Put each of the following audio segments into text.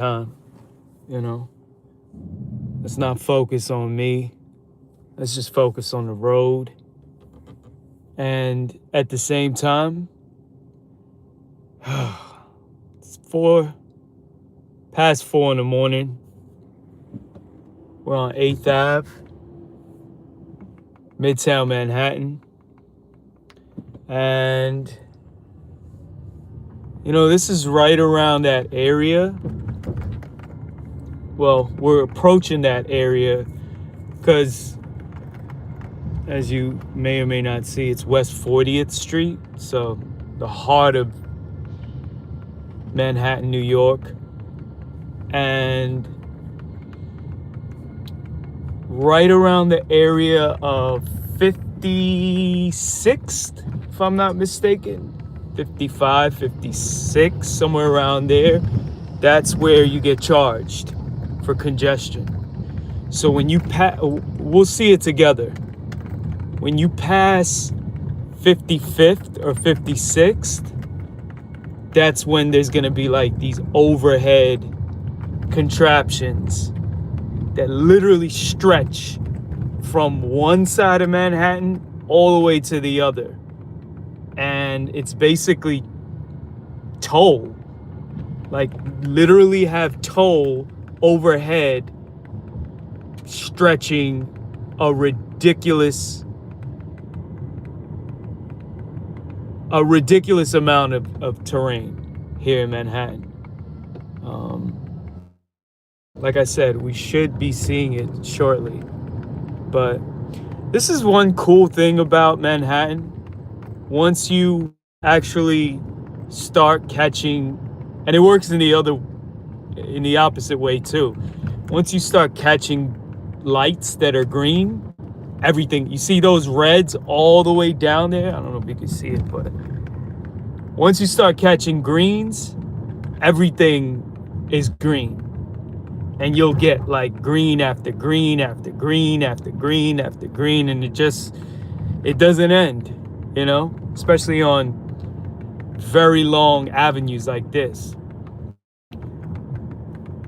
time, you know. Let's not focus on me. Let's just focus on the road. And at the same time, it's past 4 in the morning. We're on 8th Ave, midtown Manhattan. And, this is right around that area. Well, we're approaching that area because, as you may or may not see, it's West 40th Street. So the heart of Manhattan, New York. And right around the area of 56th, if I'm not mistaken, 55, 56, somewhere around there. That's where you get charged for congestion. So when you we'll see it together. When you pass 55th or 56th, that's when there's gonna be like these overhead contraptions that literally stretch from one side of Manhattan all the way to the other. And it's basically toll. Like literally have toll overhead stretching a ridiculous amount of terrain here in Manhattan. Like I said, we should be seeing it shortly. But this is one cool thing about Manhattan. Once you actually start catching, and it works in the opposite way too. Once you start catching lights that are green, everything, you see those reds all the way down there. I don't know if you can see it, but once you start catching greens, everything is green. And you'll get like green after green after green after green after green. And it doesn't end, especially on very long avenues like this.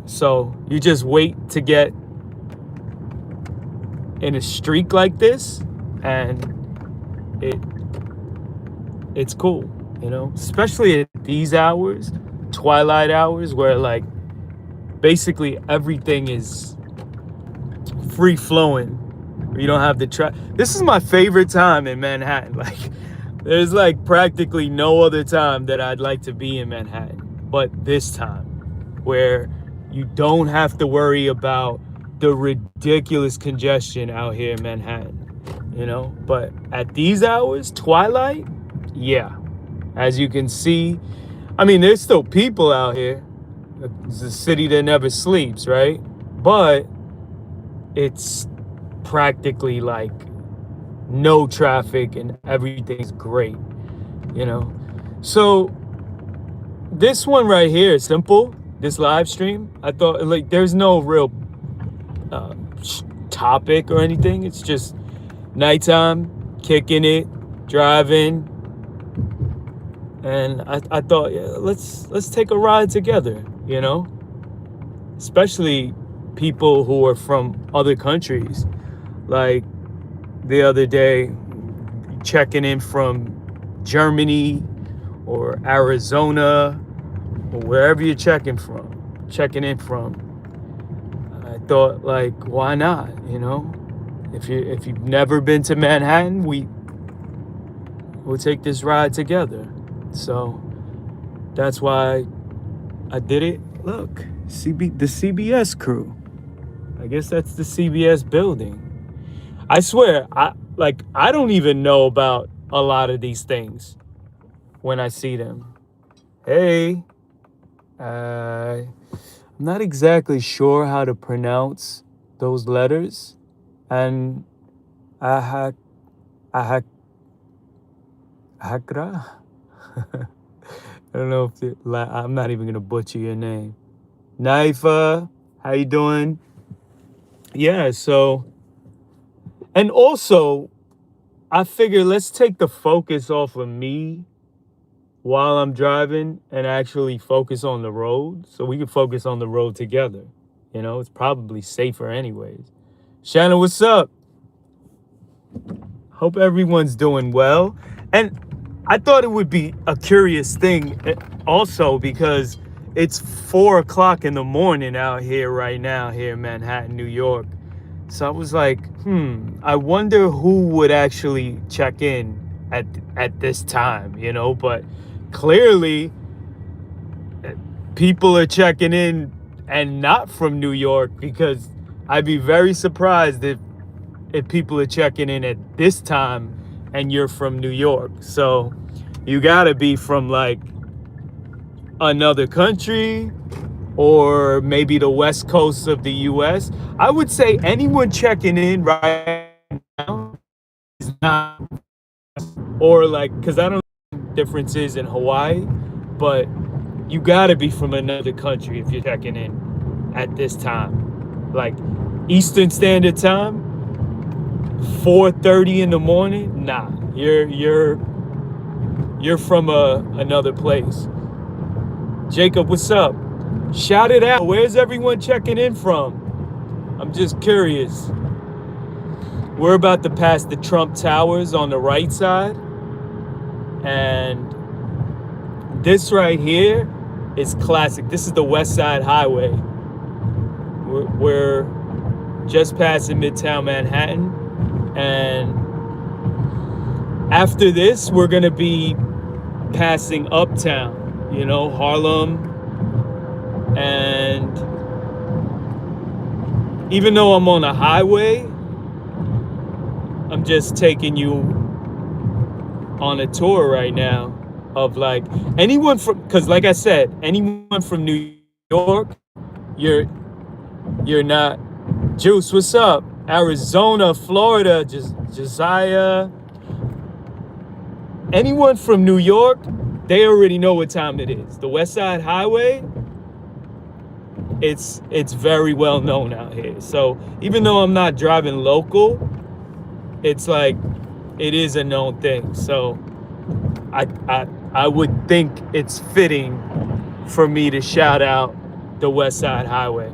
So you just wait to get in a streak like this, and it's cool, especially at these hours, twilight hours, where like basically everything is free flowing. You don't have the This is my favorite time in Manhattan. Like there's like practically no other time that I'd like to be in Manhattan but this time, where you don't have to worry about the ridiculous congestion out here in Manhattan, but at these hours, twilight, yeah, as you can see, I mean, there's still people out here. It's a city that never sleeps, right? But it's practically like no traffic and everything's great, So this one right here is simple. This live stream, I thought, like, there's no real topic or anything. It's just nighttime, kicking it, driving. And I thought, yeah, let's take a ride together, especially people who are from other countries. Like the other day, checking in from Germany or Arizona or wherever you're checking in from. I thought, like, why not? If you've never been to Manhattan, we'll take this ride together. So that's why I did it. Look, the CBS crew. I guess that's the CBS building. I swear, I don't even know about a lot of these things when I see them. Hey, I'm not exactly sure how to pronounce those letters. And Ahakra. I don't know if I'm not even gonna butcher your name. Naifa, how you doing? Yeah, so, and also, I figure let's take the focus off of me while I'm driving and actually focus on the road so we can focus on the road together. It's probably safer anyways. Shannon, what's up? Hope everyone's doing well. And I thought it would be a curious thing also because it's 4 o'clock in the morning out here right now, here in Manhattan, New York. So I was like, I wonder who would actually check in at this time, but clearly people are checking in and not from New York, because I'd be very surprised if people are checking in at this time and you're from New York. So you gotta be from like another country or maybe the west coast of the US. I would say anyone checking in right now is not, or like, because I don't know what the difference is in Hawaii, but you gotta be from another country if you're checking in at this time. Like Eastern Standard Time, 4:30 in the morning. Nah, you're from another place. Jacob, what's up? Shout it out. Where's everyone checking in from? I'm just curious. We're about to pass the Trump Towers on the right side, and this right here is classic. This is the West Side Highway. We're just passing midtown Manhattan, and after this we're gonna be passing uptown, Harlem. And even though I'm on a highway, I'm just taking you on a tour right now of like anyone from, because like I said, anyone from New York, you're not. Juice, what's up? Arizona, Florida, Josiah. Anyone from New York, they already know what time it is. The West Side Highway, it's very well known out here. So even though I'm not driving local, it's like it is a known thing. So I would think it's fitting for me to shout out the West Side Highway.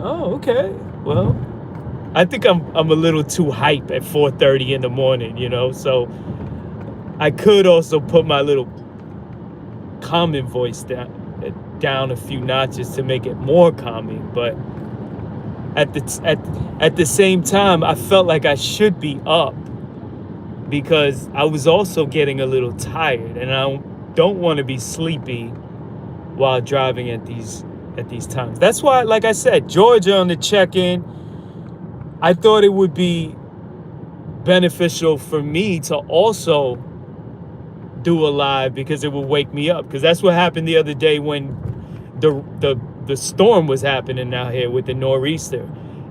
Oh, okay. Well, I think I'm a little too hype at 4:30 in the morning, so I could also put my little calming voice down a few notches to make it more calming, but at the same time I felt like I should be up because I was also getting a little tired, and I don't want to be sleepy while driving at these times. That's why, like I said, Georgia on the check-in, I thought it would be beneficial for me to also do a live because it would wake me up, because that's what happened the other day when the storm was happening out here with the nor'easter,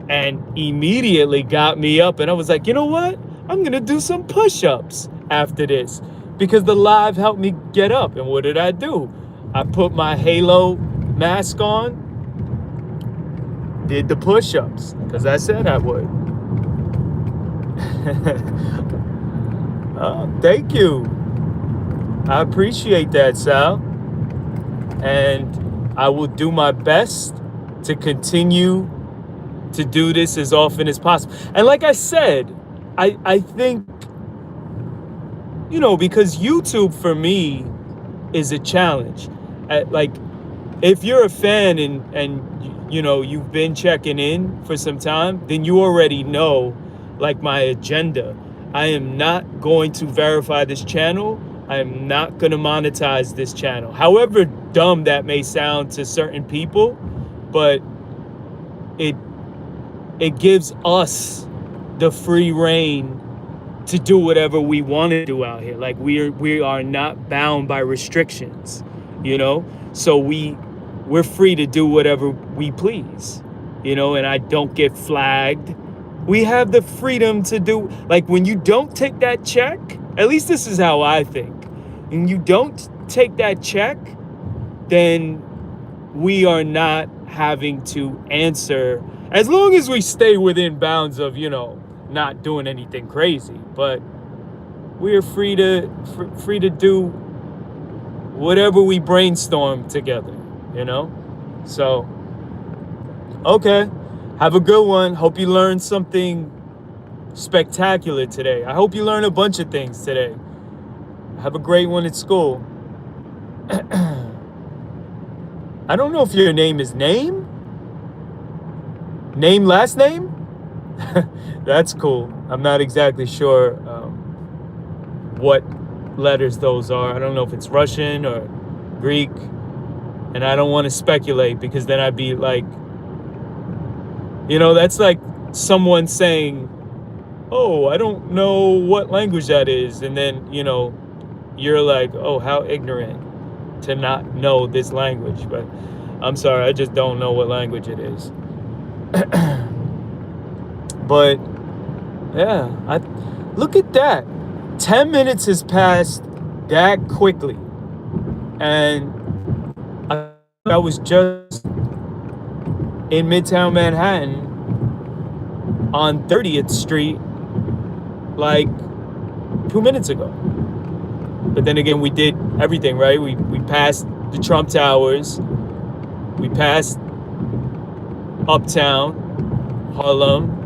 and immediately got me up, and I was like, you know what, I'm gonna do some push-ups after this because the live helped me get up. And what did I do? I put my Halo mask on, did the push-ups because I said I would. Thank you. I appreciate that, Sal. And I will do my best to continue to do this as often as possible. And like I said, I think, because YouTube for me is a challenge. Like, if you're a fan and you've been checking in for some time, then you already know like my agenda. I am not going to verify this channel. I am not going to monetize this channel. However dumb that may sound to certain people, but it gives us the free reign to do whatever we want to do out here. Like we are not bound by restrictions, so we're free to do whatever we please, and I don't get flagged. We have the freedom to do, like, when you don't take that check, at least this is how I think, and you don't take that check, then we are not having to answer, as long as we stay within bounds of, not doing anything crazy. But we are free to do whatever we brainstorm together, you know? So, okay. Have a good one. Hope you learned something spectacular today. I hope you learned a bunch of things today. Have a great one at school. I don't know if your name is Name? Name last name? That's cool. I'm not exactly sure what letters those are. I don't know if it's Russian or Greek. And I don't want to speculate because then I'd be like, that's like someone saying, oh, I don't know what language that is. And then, you're like, oh, how ignorant to not know this language. But I'm sorry, I just don't know what language it is. But yeah, look at that. 10 minutes has passed that quickly. And I was just in midtown Manhattan on 30th Street like 2 minutes ago. But then again, we did everything, right? We passed the Trump Towers. We passed Uptown, Harlem.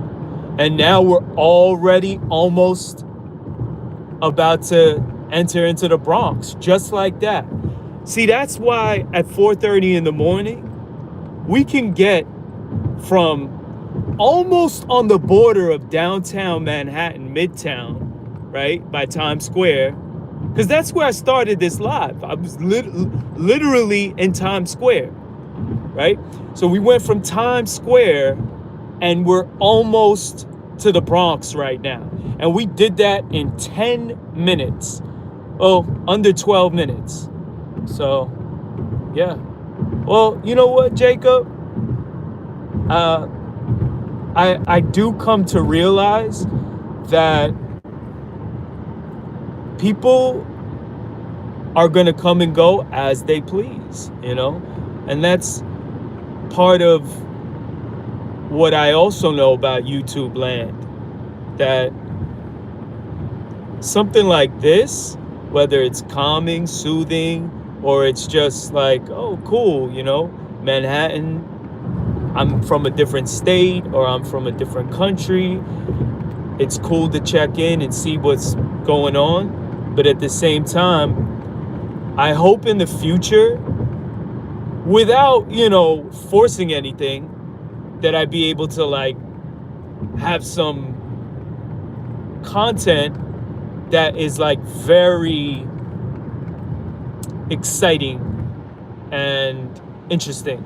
And now we're already almost about to enter into the Bronx, just like that. See, that's why at 4:30 in the morning, we can get from almost on the border of downtown Manhattan, midtown, right, by Times Square, because that's where I started this live. I was literally in Times Square, right? So we went from Times Square and we're almost to the Bronx right now. And we did that in 10 minutes. Oh, under 12 minutes. So, yeah. Well, you know what, Jacob? I do come to realize that people are going to come and go as they please, And that's part of what I also know about YouTube land, that something like this, whether it's calming, soothing, or it's just like, oh, cool, Manhattan, I'm from a different state or I'm from a different country. It's cool to check in and see what's going on. But at the same time, I hope in the future, without, forcing anything, that I'd be able to like have some content that is like very exciting and interesting,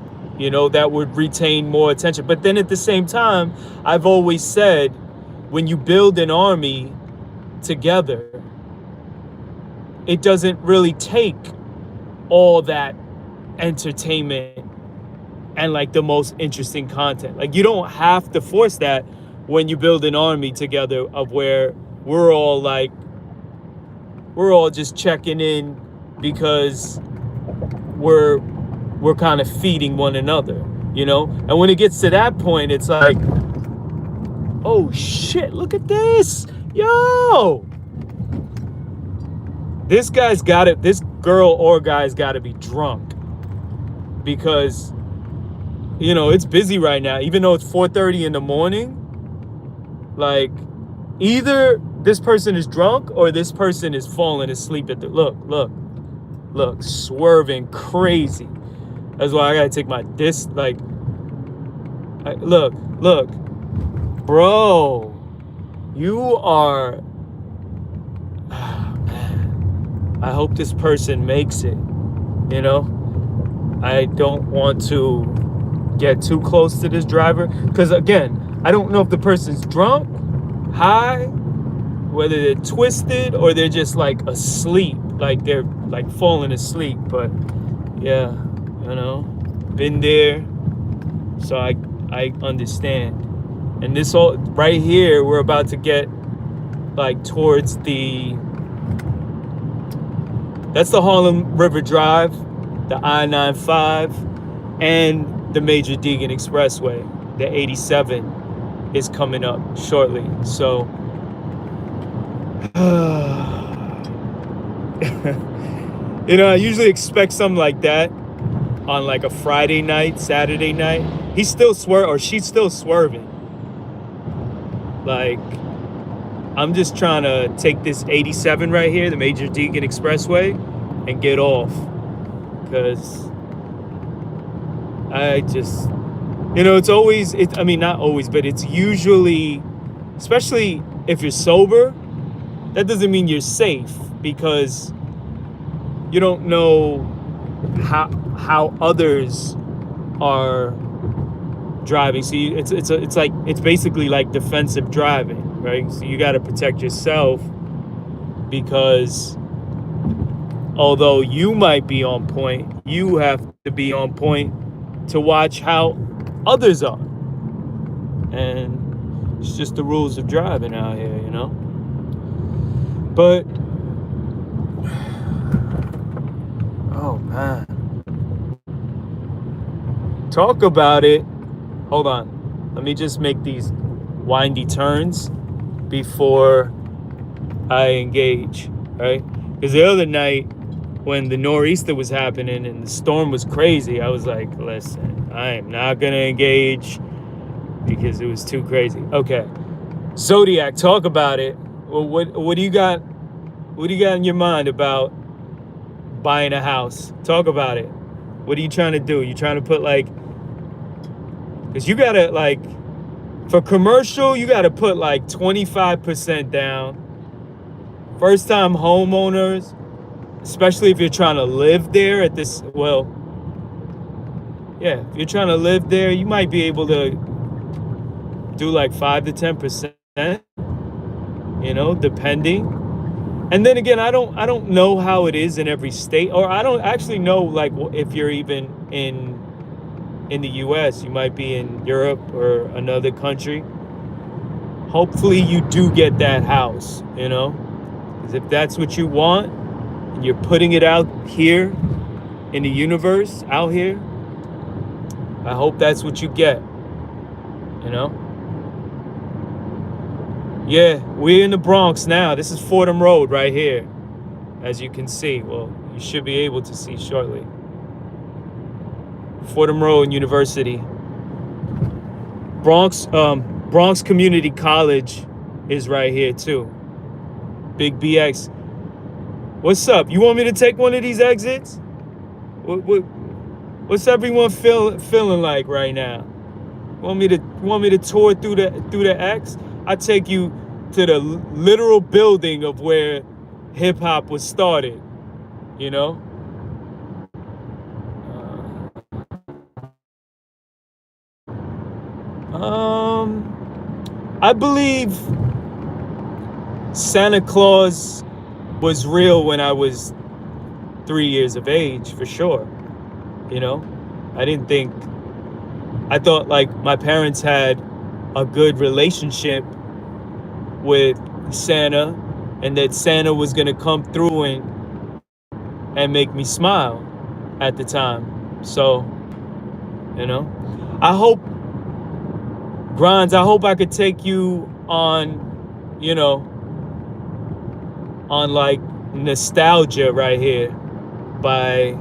that would retain more attention. But then at the same time, I've always said, when you build an army together, it doesn't really take all that entertainment and like the most interesting content. Like, you don't have to force that when you build an army together, of where we're all just checking in because we're kind of feeding one another, And when it gets to that point, it's like, oh shit, look at this. Yo! This girl or guy's got to be drunk, because it's busy right now, even though it's 4:30 in the morning. Like, either this person is drunk or this person is falling asleep at the look, swerving crazy. That's why I gotta take my look, bro, you are, I hope this person makes it, I don't want to get too close to this driver, because again, I don't know if the person's drunk, high, whether they're twisted or they're just like asleep, like they're like falling asleep. But yeah, been there, so I understand. And this all right here, we're about to get like towards that's the Harlem River Drive, the I-95, and the Major Deegan Expressway. The 87 is coming up shortly. So You know, I usually expect something like that on like a Friday night, Saturday night. He's still or she's still swerving. Like, I'm just trying to take this 87 right here, the Major Deacon Expressway, and get off. Because I just, you know, I mean, not always, but it's usually, especially if you're sober, that doesn't mean you're safe, because you don't know how others are driving. So it's basically like defensive driving, right? So you got to protect yourself, because although you might be on point, you have to be on point to watch how others are. And it's just the rules of driving out here, you know? But, oh man. Talk about it. Hold on. Let me just make these windy turns before I engage, right? Because the other night, when the nor'easter was happening and the storm was crazy, I was like, listen, I am not going to engage because it was too crazy. Okay. Zodiac, talk about it. Well, what do you got? What do you got in your mind about buying a house? Talk about it. What are you trying to do? You trying to put like, because you got to like, for commercial, you got to put like 25% down. First time homeowners, especially if you're trying to live there at this, well, yeah, if you're trying to live there, you might be able to do like 5 to 10%, you know, depending. And then again, I don't know how it is in every state, or I don't actually know like if you're even in the US, you might be in Europe or another country. Hopefully you do get that house, you know, because if that's what you want and you're putting it out here in the universe, out here, I hope that's what you get, you know. Yeah, we're in the Bronx now. This is Fordham Road right here, as you can see. Well, you should be able to see shortly. Fordham Road University. Bronx Community College is right here too. Big BX. What's up? You want me to take one of these exits? What's everyone feeling like right now? Want me to tour through the X? I take you to the literal building of where hip hop was started, you know? I believe Santa Claus was real when I was 3 years of age, for sure. You know, I thought like my parents had a good relationship with Santa, and that Santa was gonna come through and make me smile at the time. So, you know, I hope I could take you on, you know, on like nostalgia right here by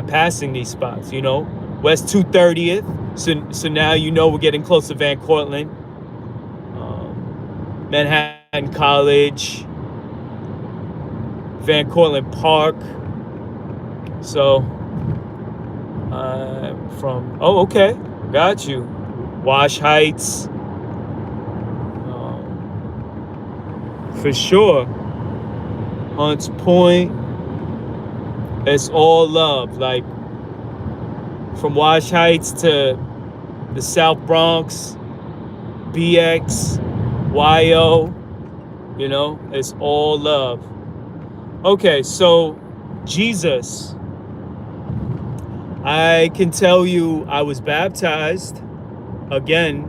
passing these spots, you know. West 230th. So now you know we're getting close to Van Cortlandt. Manhattan College, Van Cortlandt Park. So okay, got you. Wash Heights, for sure. Hunts Point. It's all love. Like from Wash Heights to the South Bronx, BX, YO, you know, it's all love. Okay, so Jesus. I can tell you I was baptized again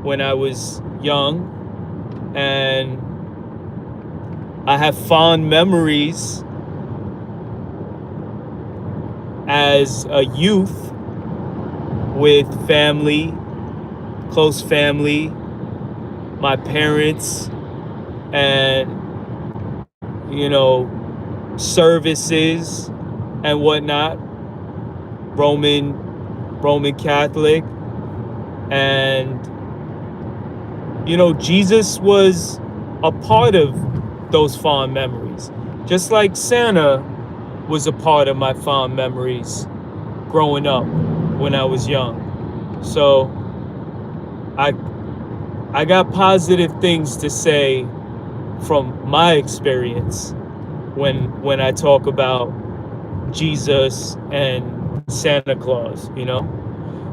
when I was young, and I have fond memories as a youth with family, close family, my parents, and, you know, services and whatnot, Roman Catholic. And, you know, Jesus was a part of those fond memories, just like Santa was a part of my fond memories growing up when I was young. So I got positive things to say from my experience when I talk about Jesus and Santa Claus, you know.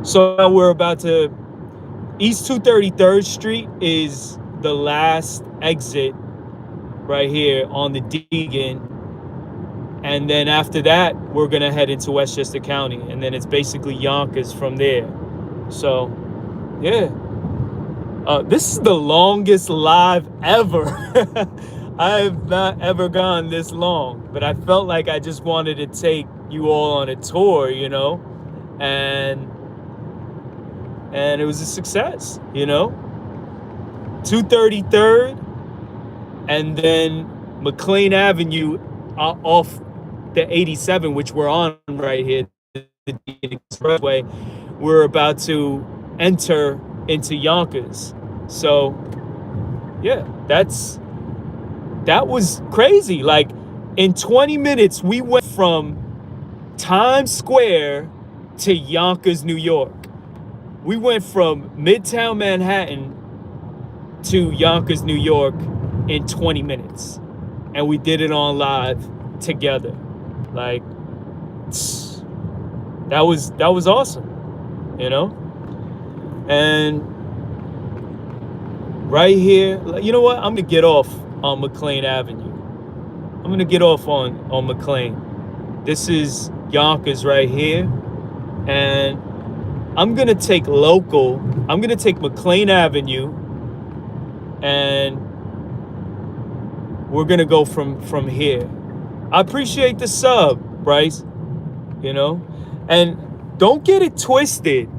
So now we're about to, East 233rd Street is the last exit right here on the Deegan. And then after that, we're gonna head into Westchester County, and then it's basically Yonkers from there. So, yeah. This is the longest live ever. I have not ever gone this long, but I felt like I just wanted to take you all on a tour, you know, and it was a success, you know. 233rd, and then McLean Avenue off the 87, which we're on right here, the expressway. We're about to enter into Yonkers. So yeah, that was crazy. Like in 20 minutes, we went from Times Square to Yonkers, New York. We went from midtown Manhattan to Yonkers, New York in 20 minutes. And we did it on live together. Like, that was awesome, you know? And right here, you know what? I'm gonna get off on McLean Avenue. I'm gonna get off on McLean. This is Yonkers right here. And I'm gonna take local. I'm gonna take McLean Avenue, and we're gonna go from here. I appreciate the sub, Bryce. You know, and don't get it twisted.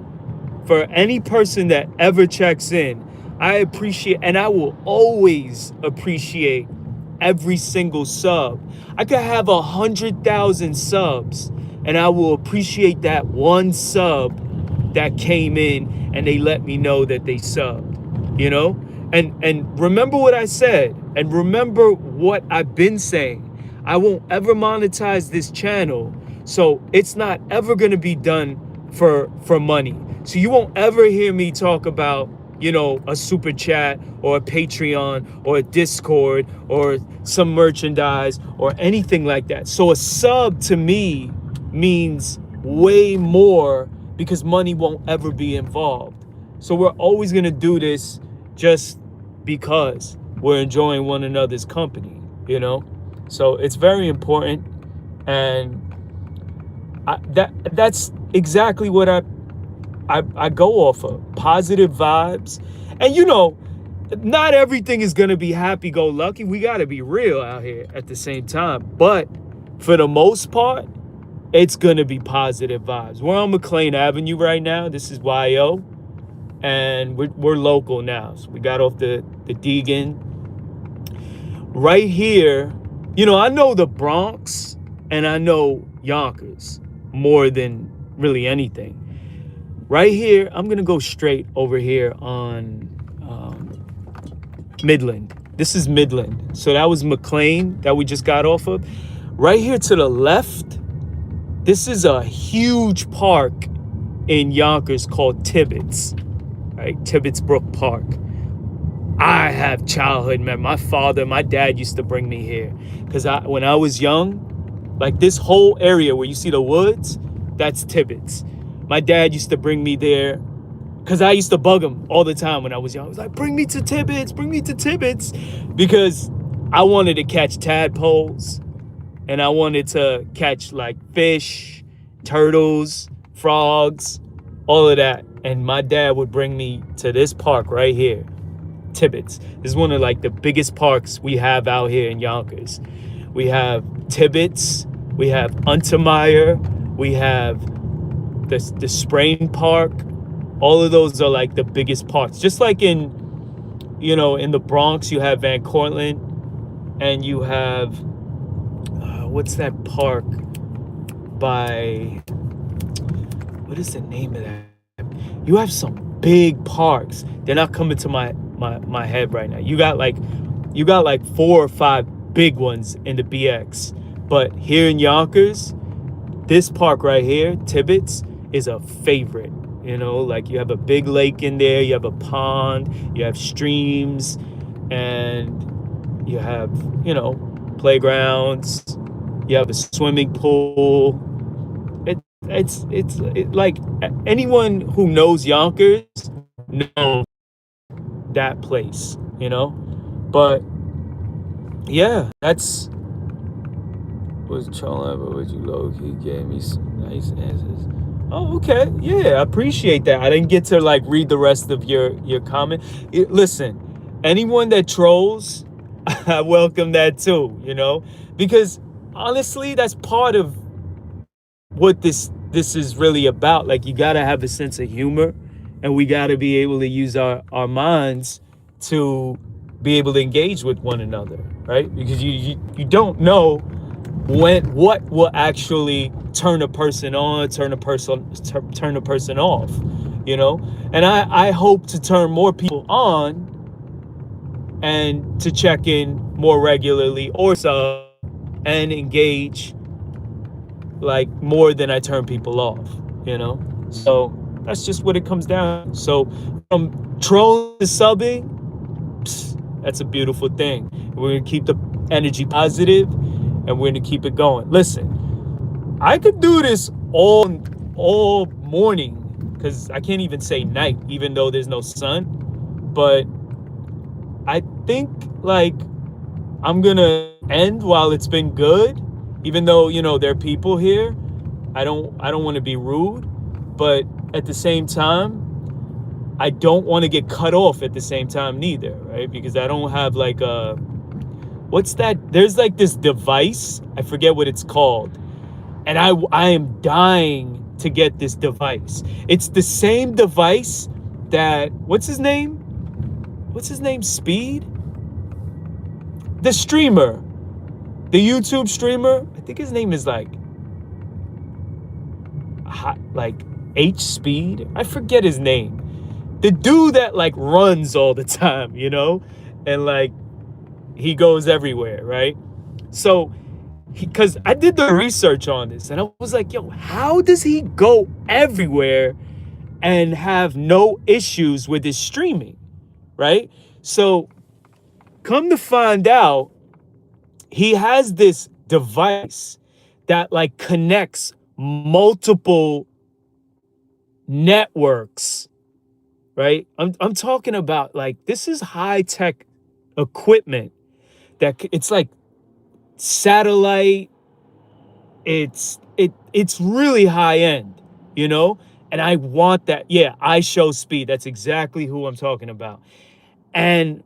For any person that ever checks in, I appreciate, and I will always appreciate every single sub. I could have 100,000 subs, and I will appreciate that one sub that came in and they let me know that they subbed, you know? And remember what I said, and remember what I've been saying. I won't ever monetize this channel, so it's not ever gonna be done for money. So you won't ever hear me talk about, you know, a super chat or a Patreon or a Discord or some merchandise or anything like that. So a sub to me means way more because money won't ever be involved. So we're always gonna do this just because we're enjoying one another's company, you know? So it's very important, and that's exactly what I go off of. Positive vibes. And you know, not everything is gonna be happy-go-lucky. We gotta be real out here at the same time. But for the most part, it's gonna be positive vibes. We're on McLean Avenue right now. This is YO. And we're local now. So we got off the Deegan. Right here, you know, I know the Bronx and I know Yonkers more than really anything. Right here, I'm gonna go straight over here on Midland. This is Midland. So that was McLean that we just got off of. Right here to the left, this is a huge park in Yonkers called Tibbetts, right? Tibbetts Brook Park. I have childhood memories. My dad used to bring me here because when I was young, like this whole area where you see the woods, that's Tibbetts. My dad used to bring me there because I used to bug him all the time when I was young. I was like, bring me to Tibbetts, because I wanted to catch tadpoles and I wanted to catch like fish, turtles, frogs, all of that. And my dad would bring me to this park right here, Tibbetts. This is one of like the biggest parks we have out here in Yonkers. We have Tibbetts, we have Untermeyer, we have the Sprain Park. All of those are like the biggest parks. Just like in in the Bronx, you have Van Cortlandt, and you have what's that park by, what is the name of that? You have some big parks. They're not coming to my head right now. You got like 4 or 5 big ones in the BX. But here in Yonkers, this park right here, Tibbetts, is a favorite. Like you have a big lake in there, you have a pond, you have streams, and you have, playgrounds, you have a swimming pool. It's like anyone who knows Yonkers knows that place. But yeah, that's was trolling, but what you low key gave me some nice answers. Oh, okay. Yeah, I appreciate that. I didn't get to like read the rest of your comment. Listen, anyone that trolls, I welcome that too, because honestly, that's part of what this is really about. Like, you gotta have a sense of humor, and we gotta be able to use our minds to be able to engage with one another, right? Because you don't know what will actually turn a person on, turn a person off. And I hope to turn more people on and to check in more regularly or sub and engage like more than I turn people off. So that's just what it comes down to. So from trolling to subbing, that's a beautiful thing. We're gonna keep the energy positive, and we're gonna keep it going. Listen, I could do this all morning, because I can't even say night, even though there's no sun. But I think like I'm gonna end while it's been good, even though there are people here. I don't want to be rude, but at the same time, I don't want to get cut off at the same time neither, right? Because I don't have like what's that? There's like this device, I forget what it's called, and I am dying to get this device. It's the same device that, what's his name? Speed? The streamer, the YouTube streamer. I think his name is like H Speed. I forget his name. The dude that like runs all the time, and like he goes everywhere, right? So, because I did the research on this, and I was like, yo, how does he go everywhere and have no issues with his streaming, right? So, come to find out, he has this device that like connects multiple networks, right? I'm talking about, like, this is high tech equipment that it's like satellite. It's really high end. And I want that. Yeah, I show speed. That's exactly who I'm talking about. And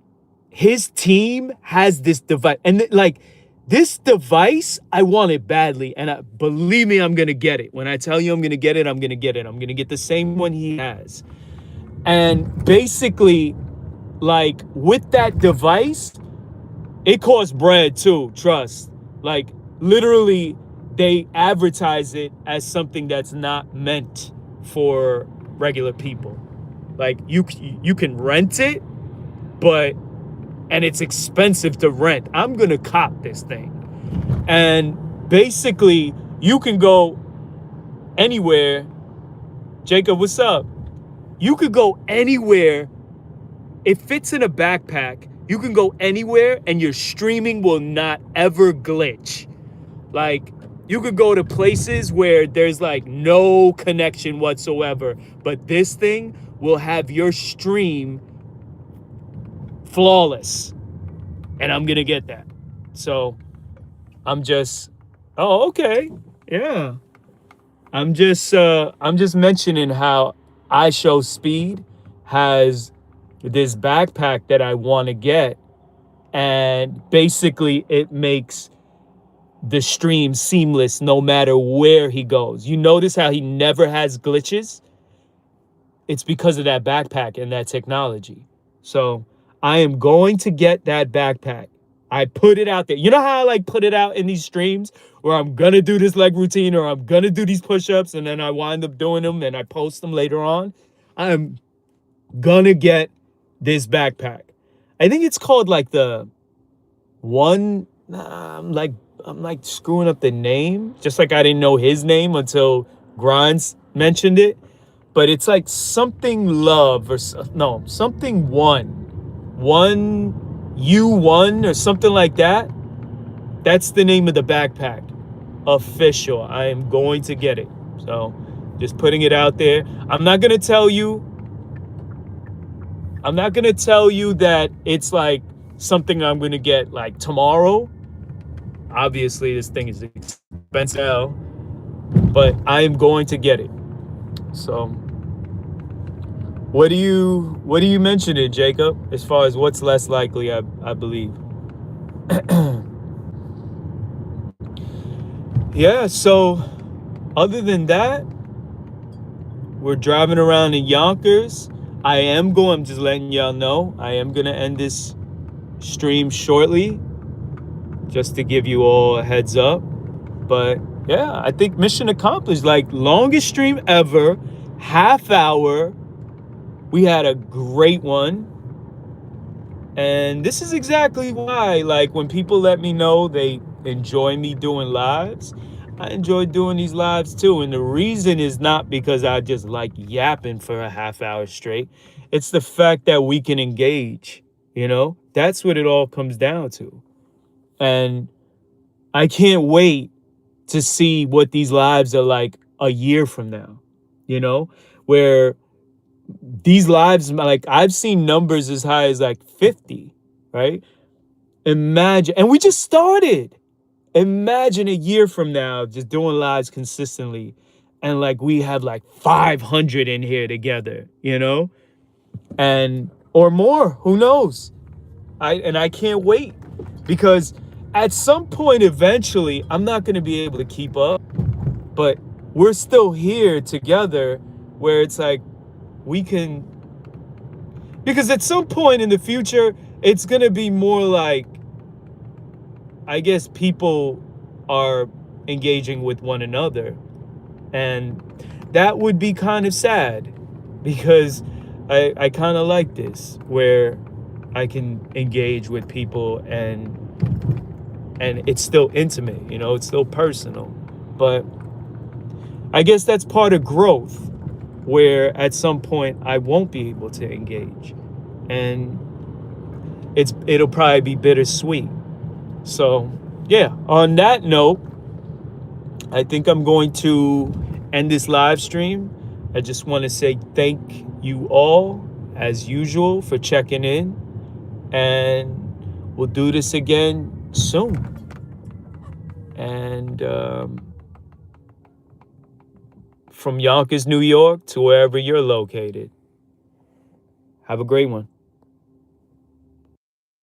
his team has this device, and like this device, I want it badly, and believe me, I'm gonna get it. When I tell you I'm gonna get it, I'm gonna get it. I'm gonna get the same one he has. And basically, like, with that device, it costs bread too, trust. Like, literally, they advertise it as something that's not meant for regular people. Like, you can rent it, and it's expensive to rent. I'm gonna cop this thing. And basically, you can go anywhere. Jacob, what's up? You could go anywhere. It fits in a backpack. You can go anywhere and your streaming will not ever glitch. Like, you could go to places where there's like no connection whatsoever, but this thing will have your stream flawless. And I'm gonna get that. So I'm just, oh, okay. Yeah. I'm just mentioning how I Show Speed has this backpack that I want to get, and basically it makes the stream seamless no matter where he goes. You notice how he never has glitches? It's because of that backpack and that technology. So I am going to get that backpack. I put it out there. You know how I like put it out in these streams where I'm gonna do this leg routine or I'm gonna do these push-ups and then I wind up doing them and I post them later on. I'm gonna get this backpack. I think it's called like the one. I'm like screwing up the name, just like I didn't know his name until Grinds mentioned it. But it's like something love or no, something one U1 or something like that. That's the name of the backpack. Official. I am going to get it. So just putting it out there. I'm not gonna tell you that it's like something I'm gonna get like tomorrow. Obviously, this thing is expensive, but I am going to get it. So what do you mention it, Jacob, as far as what's less likely? I believe. Yeah, so other than that, we're driving around in Yonkers. I'm just letting y'all know, I am gonna end this stream shortly, just to give you all a heads up. But yeah, I think mission accomplished. Like, longest stream ever, half hour. We had a great one. And this is exactly why, like, when people let me know they enjoy me doing lives, I enjoy doing these lives too. And the reason is not because I just like yapping for a half hour straight. It's the fact that we can engage, That's what it all comes down to. And I can't wait to see what these lives are like a year from now, where these lives, like, I've seen numbers as high as like 50, right? Imagine, and we just started. Imagine a year from now just doing lives consistently, and like we have like 500 in here together, and or more. Who knows? I can't wait, because at some point eventually I'm not going to be able to keep up, but we're still here together, where it's like we can, because at some point in the future it's going to be more like, I guess, people are engaging with one another, and that would be kind of sad, because I kind of like this, where I can engage with people and it's still intimate, it's still personal. But I guess that's part of growth, where at some point I won't be able to engage, and it'll probably be bittersweet. So yeah, on that note, I think I'm going to end this live stream. I just want to say thank you all, as usual, for checking in, and we'll do this again soon. And from Yonkers, New York, to wherever you're located, have a great one.